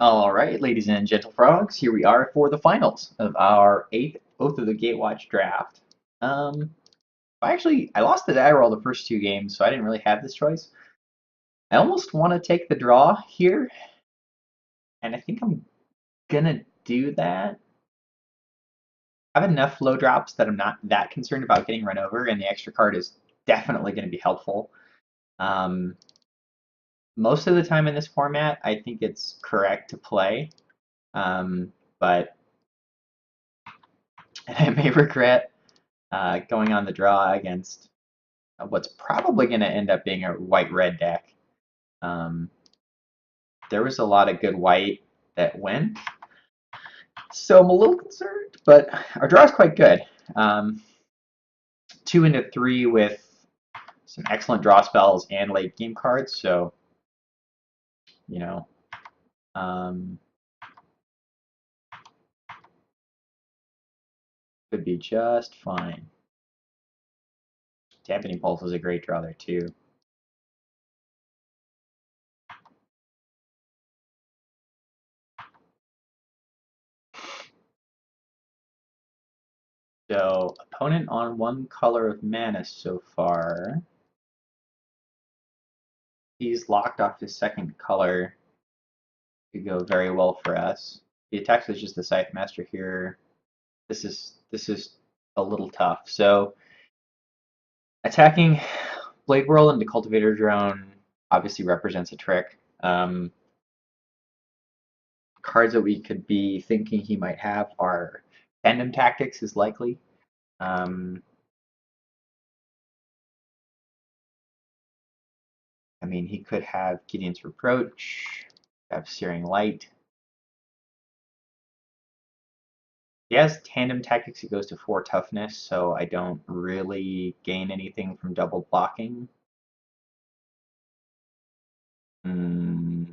All right, ladies and gentle frogs, here we are for the finals of our eighth Oath of the Gatewatch draft. Um, I lost the die roll the first two games, so I didn't really have this choice. I almost want to take the draw here, and I think I'm gonna do that. I have enough low drops that I'm not that concerned about getting run over, and the extra card is definitely going to be helpful. Um, Most of the time in this format, I think it's correct to play, but I may regret going on the draw against what's probably going to end up being a white-red deck. Um, there was a lot of good white that went, so I'm a little concerned, but our draw is quite good. 2 into 3 with some excellent draw spells and late game cards, so, you know, um, could be just fine. Dampening Pulse was a great draw there, too. So, opponent on one color of mana so far. He's locked off his second color. Could go very well for us. The attacks is just the Scythe Master here. This is a little tough. So attacking Blade Whirl into Cultivator Drone obviously represents a trick. Cards that we could be thinking he might have are Tandem Tactics is likely. I mean, he could have Gideon's Reproach, have Searing Light. He has Tandem Tactics, it goes to 4 toughness, so I don't really gain anything from double blocking. Hmm.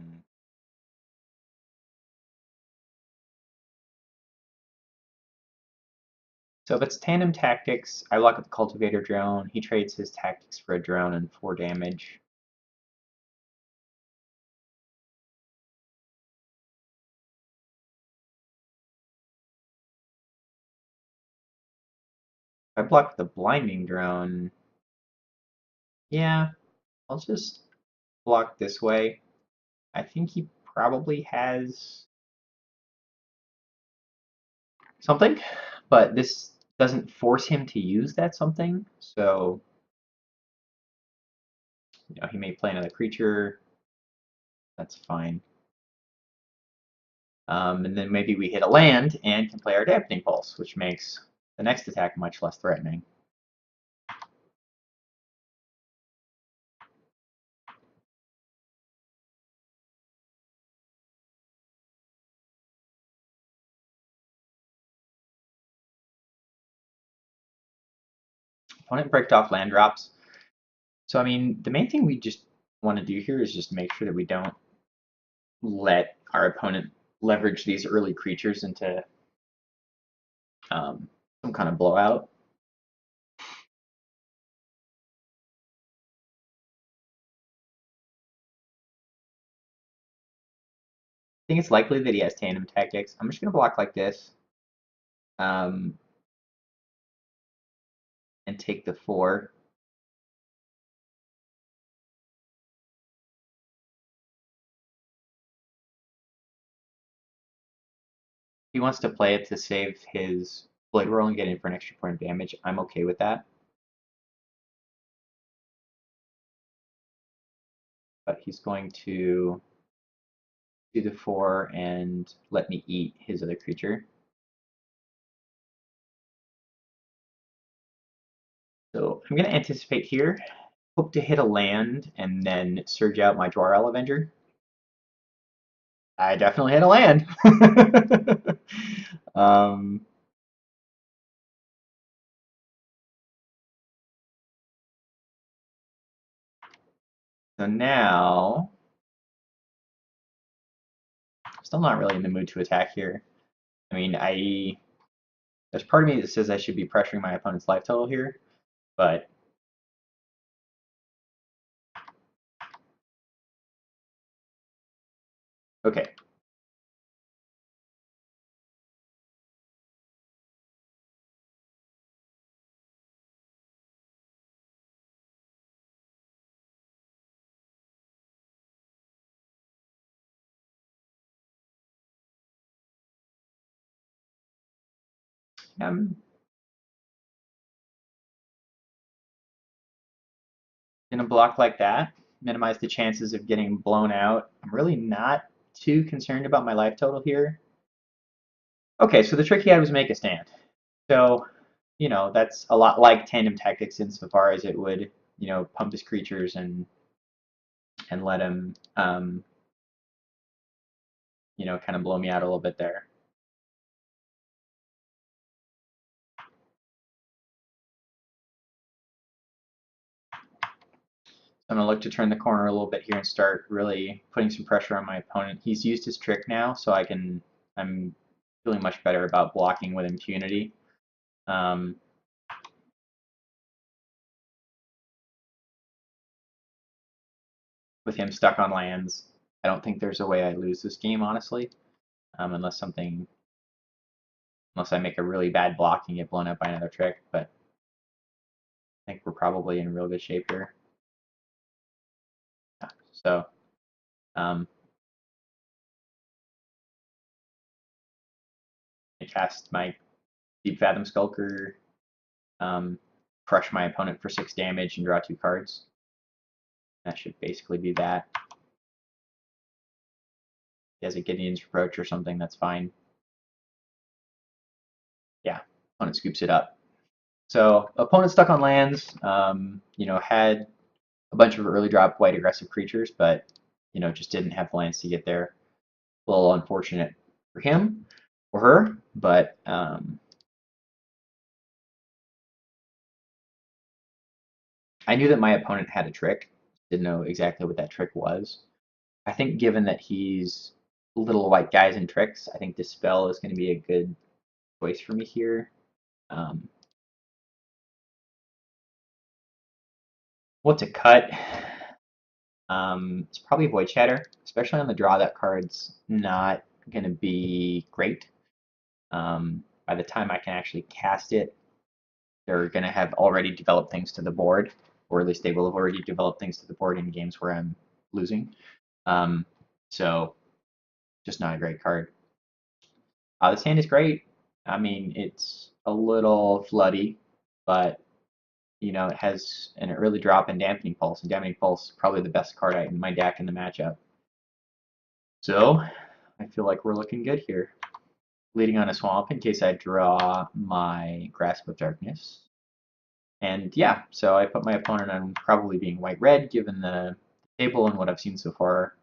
So if it's Tandem Tactics, I lock up the Cultivator Drone, he trades his Tactics for a drone and 4 damage. If I block the Blinding Drone, yeah, I'll just block this way. I think he probably has something, but this doesn't force him to use that something, so he may play another creature. That's fine. And then maybe we hit a land and can play our Dampening Pulse, which makes the next attack much less threatening. Opponent bricked off land drops. So, I mean, the main thing we just want to do here is just make sure that we don't let our opponent leverage these early creatures into some kind of blowout. I think it's likely that he has Tandem Tactics. I'm just going to block like this and take the 4. He wants to play it to save his Blade Roll and get in for an extra point of damage. I'm okay with that. But he's going to do the 4 and let me eat his other creature. So I'm going to anticipate here, hope to hit a land, and then surge out my Dwarel Avenger. I definitely hit a land. um, so now, still not really in the mood to attack here. I mean, there's part of me that says I should be pressuring my opponent's life total here, but okay. I'm gonna block like that, minimize the chances of getting blown out. I'm really not too concerned about my life total here. Okay, so the trick he had was make a stand. So, that's a lot like tandem tactics insofar as it would, pump his creatures and let him, kind of blow me out a little bit there. I'm going to look to turn the corner a little bit here and start really putting some pressure on my opponent. He's used his trick now, so I'm feeling much better about blocking with impunity. With him stuck on lands, I don't think there's a way I lose this game, honestly, unless I make a really bad block and get blown up by another trick, but I think we're probably in real good shape here. So, I cast my Deep Fathom Skulker, crush my opponent for 6 damage, and draw 2 cards. That should basically be that. If he has a Gideon's Reproach or something, that's fine. Yeah, opponent scoops it up. So, opponent stuck on lands, had a bunch of early drop white aggressive creatures, but, just didn't have lands to get there. A little unfortunate for him or her, but I knew that my opponent had a trick. Didn't know exactly what that trick was. I think given that he's little white guys and tricks, I think Dispel is going to be a good choice for me here. What to cut? It's probably Void Shatter, especially on the draw. That card's not going to be great. By the time I can actually cast it, they're going to have already developed things to the board, or at least they will have already developed things to the board in games where I'm losing. So, just not a great card. This hand is great. I mean, it's a little floody, but it has an early drop and Dampening Pulse, and Dampening Pulse is probably the best card in my deck in the matchup. So, I feel like we're looking good here. Leading on a Swamp in case I draw my Grasp of Darkness. And yeah, so I put my opponent on probably being white-red given the table and what I've seen so far.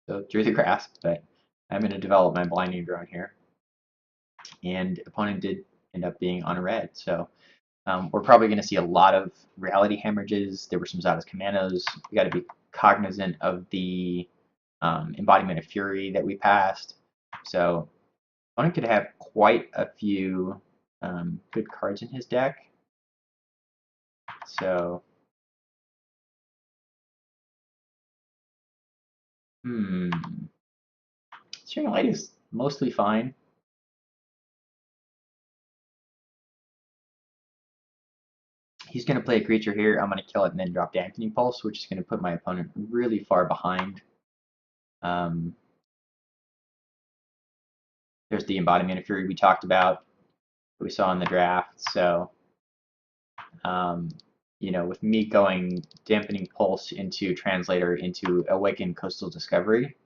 So drew the Grasp, but I'm going to develop my Blinding Drone here. And opponent did end up being on red, so we're probably going to see a lot of reality hemorrhages. There were some Zada's Commandos. We got to be cognizant of the Embodiment of Fury that we passed. So opponent could have quite a few good cards in his deck. So, Searing Light is mostly fine. He's going to play a creature here. I'm going to kill it and then drop Dampening Pulse, which is going to put my opponent really far behind. There's the Embodiment of Fury we talked about, we saw in the draft. So, with me going Dampening Pulse into Translator into Awakened Coastal Discovery,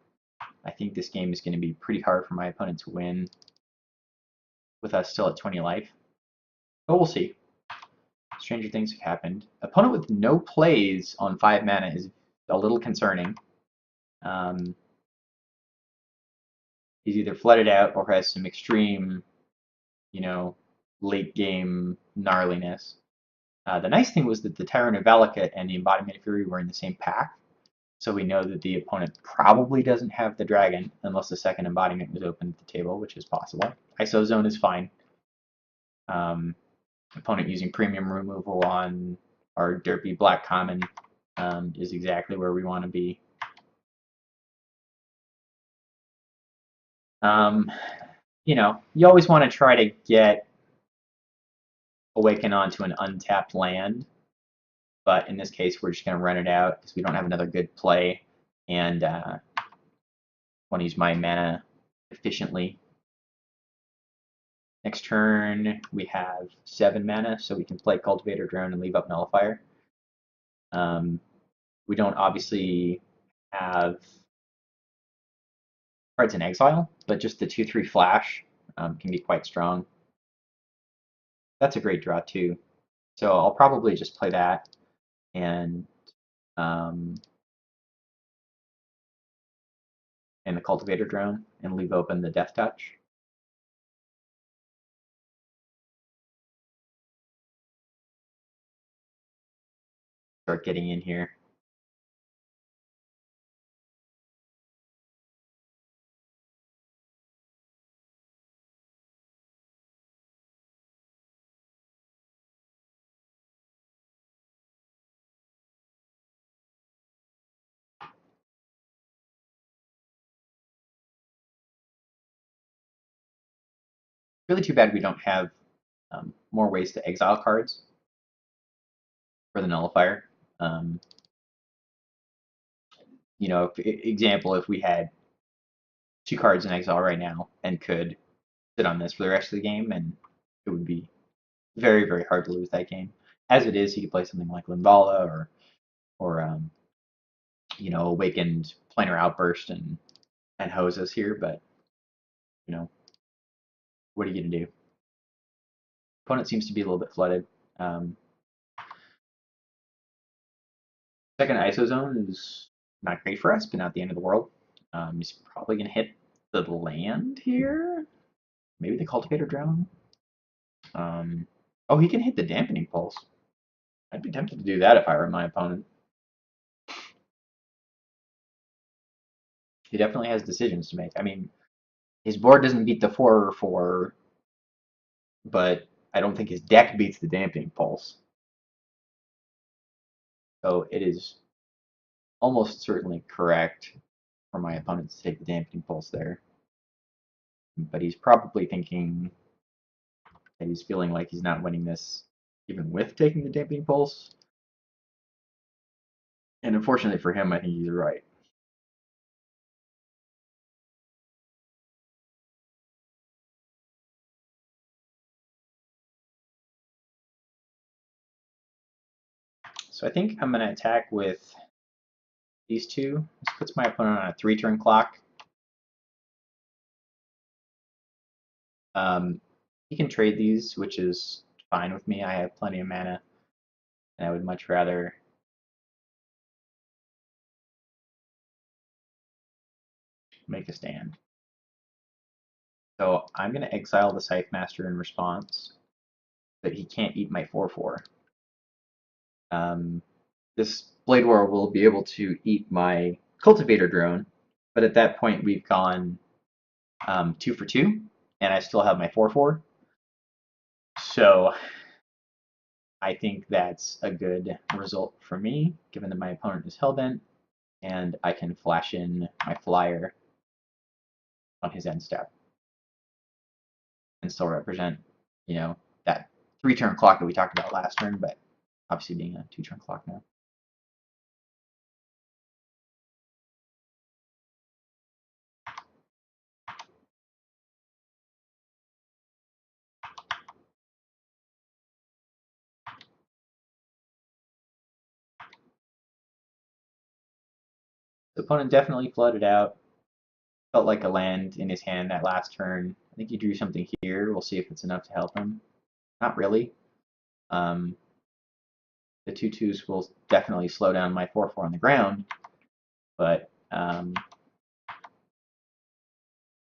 I think this game is going to be pretty hard for my opponent to win with us still at 20 life. But we'll see. Stranger things have happened. Opponent with no plays on 5 mana is a little concerning. He's either flooded out or has some extreme, late game gnarliness. The nice thing was that the Tyrant of Valakut and the Embodiment of Fury were in the same pack, so we know that the opponent probably doesn't have the dragon unless the second embodiment was open at the table, which is possible. ISO Zone is fine. Opponent using premium removal on our derpy black common is exactly where we want to be. You always want to try to get Awaken onto an untapped land, but in this case we're just going to run it out because we don't have another good play and want to use my mana efficiently. Next turn, we have 7 mana, so we can play Cultivator Drone and leave up Nullifier. We don't obviously have cards in exile, but just the 2/3 flash can be quite strong. That's a great draw too. So I'll probably just play that and the Cultivator Drone and leave open the Death Touch. Start getting in here. Really too bad we don't have more ways to exile cards for the Nullifier. You know, example, if we had 2 cards in exile right now and could sit on this for the rest of the game, and it would be very, very hard to lose that game. As it is, he could play something like Limbala or you know, Awakened Planar Outburst and hose us here, but you know, what are you gonna do? Opponent seems to be a little bit flooded. Second ISO zone is not great for us, but not the end of the world. He's probably gonna hit the land here. Maybe the Cultivator Drone. Oh, he can hit the Dampening Pulse. I'd be tempted to do that if I were my opponent. He definitely has decisions to make. I mean, his board doesn't beat the 4/4, but I don't think his deck beats the Dampening Pulse. So it is almost certainly correct for my opponent to take the Dampening Pulse there. But he's probably thinking that he's feeling like he's not winning this even with taking the Dampening Pulse. And unfortunately for him, I think he's right. So I think I'm going to attack with these two. This puts my opponent on a 3-turn clock. He can trade these, which is fine with me. I have plenty of mana, and I would much rather make a stand. So I'm going to exile the Scythe Master in response, but he can't eat my 4/4. This Blade War will be able to eat my Cultivator Drone, but at that point we've gone 2 for 2, and I still have my 4/4. So I think that's a good result for me, given that my opponent is Hellbent, and I can flash in my flyer on his end step and still represent, you know, that 3-turn clock that we talked about last turn, but obviously being a 2-turn clock now. The opponent definitely flooded out. Felt like a land in his hand that last turn. I think he drew something here. We'll see if it's enough to help him. Not really. The 2/2s will definitely slow down my 4/4 on the ground, but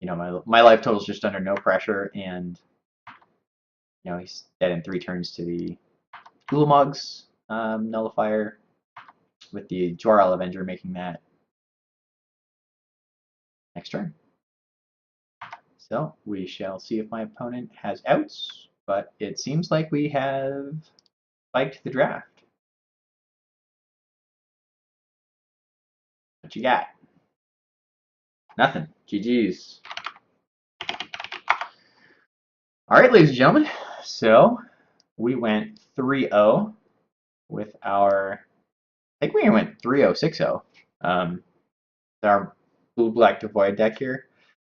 you know, my life total is just under no pressure, and you know, he's dead in 3 turns to the Ulamog's Nullifier, with the Jor-El Avenger making that next turn. So we shall see if my opponent has outs, but it seems like we have spiked the draft. What you got? Nothing. GG's. All right, ladies and gentlemen. So we went 3-0 with our. I think we went 3-0, 6-0. Our blue-black Devoid deck here.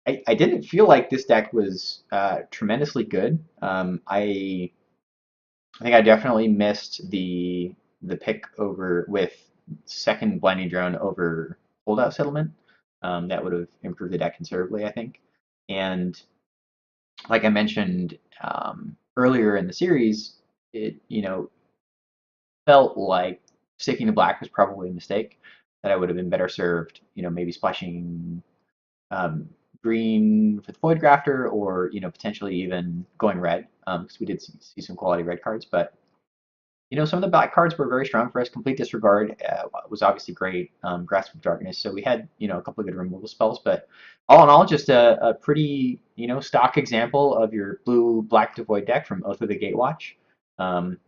I didn't feel like this deck was tremendously good. I think I definitely missed the pick over with second blinding drone over holdout settlement. That would have improved the deck considerably, I think. And like I mentioned earlier in the series, it felt like sticking to black was probably a mistake. That I would have been better served, maybe splashing um, green for the Void Grafter, or potentially even going red, because we did see some quality red cards. But some of the black cards were very strong for us. Complete Disregard was obviously great. Grasp of Darkness. So we had, a couple of good removal spells. But all in all, just a pretty, stock example of your blue-black Devoid deck from Oath of the Gatewatch. Um,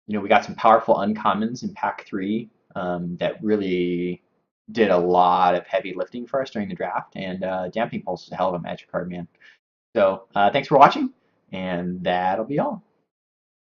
we got some powerful uncommons in Pack 3 that really did a lot of heavy lifting for us during the draft. And Damping Pulse is a hell of a magic card, man. So thanks for watching, and that'll be all.